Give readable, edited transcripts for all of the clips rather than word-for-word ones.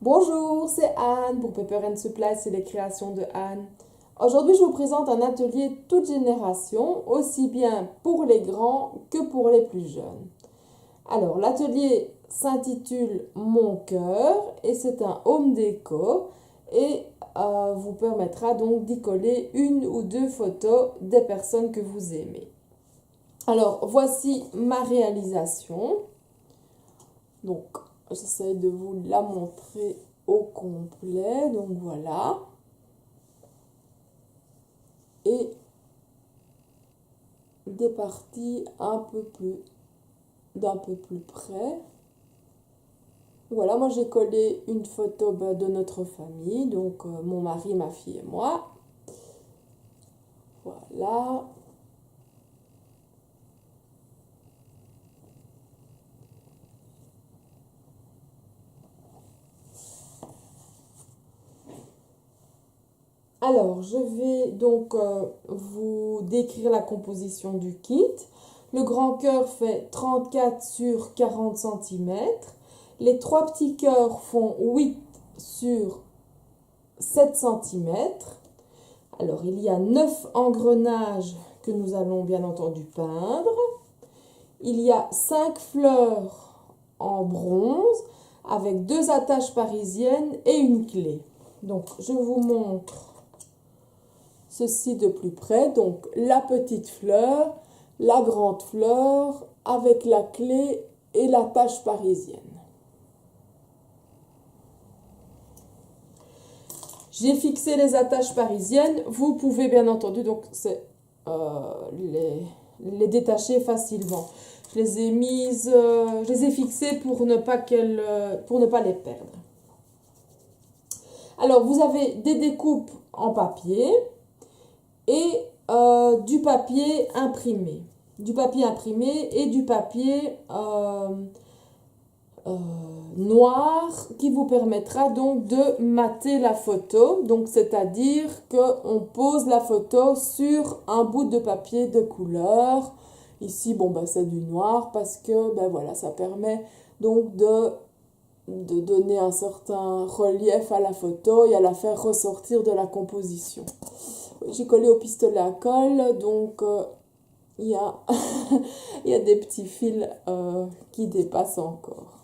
Bonjour, c'est Anne pour Pepper and Supplies et les créations de Anne. Aujourd'hui, je vous présente un atelier toute génération, aussi bien pour les grands que pour les plus jeunes. Alors, l'atelier s'intitule Mon cœur et c'est un home déco et vous permettra donc d'y coller une ou deux photos des personnes que vous aimez. Alors, voici ma réalisation. Donc, j'essaie de vous la montrer au complet. Donc, voilà. Et des parties d'un peu plus près. Voilà, moi j'ai collé une photo de notre famille. Donc, mon mari, ma fille et moi. Voilà. Alors, je vais donc vous décrire la composition du kit. Le grand cœur fait 34 sur 40 cm. Les trois petits cœurs font 8 sur 7 cm. Alors, il y a 9 engrenages que nous allons bien entendu peindre. Il y a 5 fleurs en bronze avec 2 attaches parisiennes et une clé. Donc, je vous montre ceci de plus près. Donc, la petite fleur, la grande fleur avec la clé et l'attache parisienne. J'ai fixé les attaches parisiennes. Vous pouvez bien entendu donc les détacher facilement. Je les ai mises, je les ai fixées pour ne pas les perdre. Alors vous avez des découpes en papier et du papier imprimé. Du papier imprimé et du papier noir qui vous permettra donc de mater la photo. Donc c'est-à-dire qu'on pose la photo sur un bout de papier de couleur. Ici, bon, ben, c'est du noir parce que ben, voilà, ça permet donc de donner un certain relief à la photo et à la faire ressortir de la composition. J'ai collé au pistolet à colle, donc il y a, il y a des petits fils qui dépassent encore.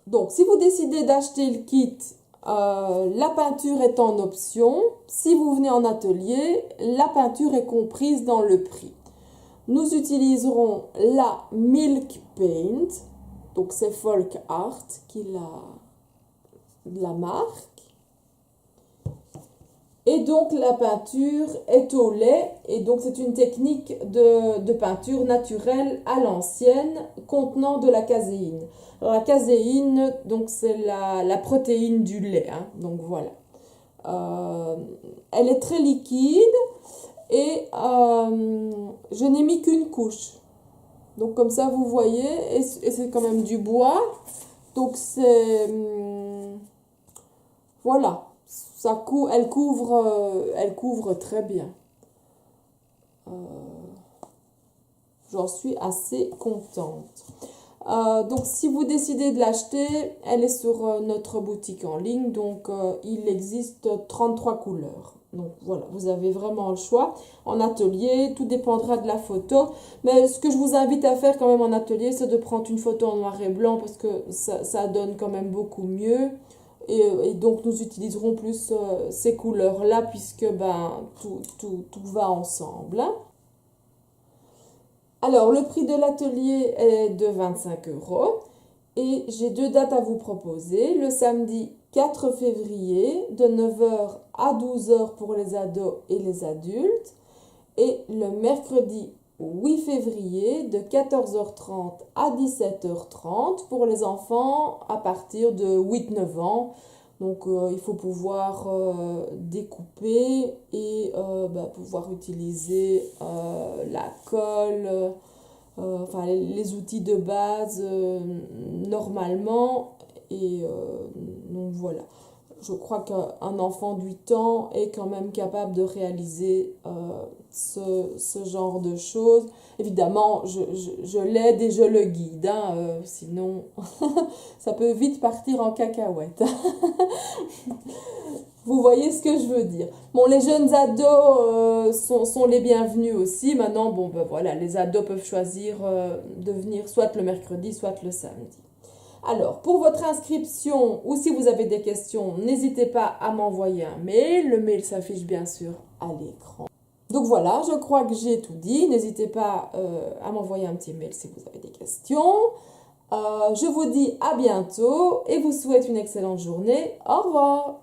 Donc, si vous décidez d'acheter le kit, la peinture est en option. Si vous venez en atelier, la peinture est comprise dans le prix. Nous utiliserons la Milk Paint, donc c'est Folk Art qui la marque. Et donc la peinture est au lait et donc c'est une technique de peinture naturelle à l'ancienne contenant de la caséine. Alors la caséine, donc c'est la protéine du lait, hein, donc voilà. Elle est très liquide et je n'ai mis qu'une couche. Donc comme ça vous voyez, et c'est quand même du bois, donc c'est... voilà. Elle couvre très bien. J'en suis assez contente. Donc si vous décidez de l'acheter, elle est sur notre boutique en ligne. Donc il existe 33 couleurs. Donc voilà, vous avez vraiment le choix. En atelier, tout dépendra de la photo. Mais ce que je vous invite à faire quand même en atelier, c'est de prendre une photo en noir et blanc parce que ça donne quand même beaucoup mieux. Et donc nous utiliserons plus ces couleurs-là puisque ben, tout va ensemble. Alors le prix de l'atelier est de 25 € et j'ai deux dates à vous proposer. Le samedi 4 février de 9 h à 12 h pour les ados et les adultes et le mercredi 8 février de 14 h 30 à 17 h 30 pour les enfants à partir de 8-9 ans. Donc il faut pouvoir découper et pouvoir utiliser la colle, enfin les outils de base normalement. Et donc voilà. je crois qu'un enfant de 8 ans est quand même capable de réaliser ce genre de choses. Évidemment, je l'aide et je le guide, hein, sinon ça peut vite partir en cacahuète. Vous voyez ce que je veux dire. Bon, les jeunes ados sont les bienvenus aussi. Maintenant, bon, ben voilà, les ados peuvent choisir de venir soit le mercredi, soit le samedi. Alors, pour votre inscription ou si vous avez des questions, n'hésitez pas à m'envoyer un mail. Le mail s'affiche bien sûr à l'écran. Donc voilà, je crois que j'ai tout dit. N'hésitez pas à m'envoyer un petit mail si vous avez des questions. Je vous dis à bientôt et vous souhaite une excellente journée. Au revoir.